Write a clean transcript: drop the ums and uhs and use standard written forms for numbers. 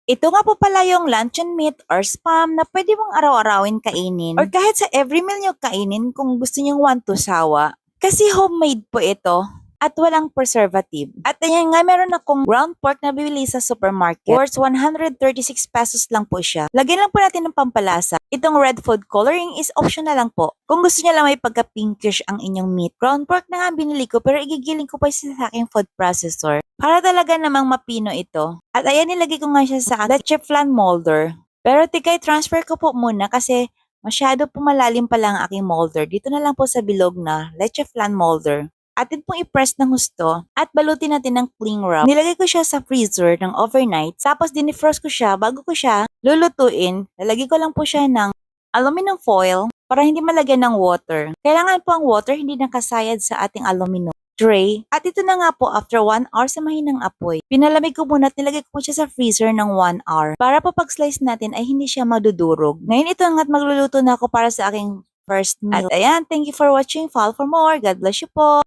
Ito nga po pala yung luncheon meat or spam na pwede mong araw-arawin kainin or kahit sa every meal nyo kainin kung gusto nyong want to sawa. Kasi homemade po ito at walang preservative. At ayan nga, meron akong ground pork na bibili sa supermarket. Worth 136 pesos lang po siya. Lagyan lang po natin ng pampalasa. Itong red food coloring is optional lang po. Kung gusto niya lang may pagka-pinkish ang inyong meat. Ground pork na nga binili ko pero igigiling ko pa siya sa aking food processor. Para talaga namang mapino ito. At ayan, nilagay ko nga siya sa leche flan molder. Pero tikay transfer ko po muna kasi masyado po malalim pa lang ang aking molder. Dito na lang po sa bilog na leche flan molder. Atin pong i-press ng husto at balutin natin ng cling wrap. Nilagay ko siya sa freezer ng overnight. Tapos dinifrost ko siya bago ko siya lulutuin. Lalagay ko lang po siya ng aluminum foil para hindi malagyan ng water. Kailangan po ang water hindi nakasayad sa ating aluminum tray. At ito na nga po after 1 hour sa mahinang apoy. Pinalamig ko muna at nilagay ko po siya sa freezer ng 1 hour. Para pa pag-slice natin ay hindi siya madudurog. Ngayon ito nga't magluluto na ako para sa aking first meal. At ayan, thank you for watching. Follow for more. God bless you po.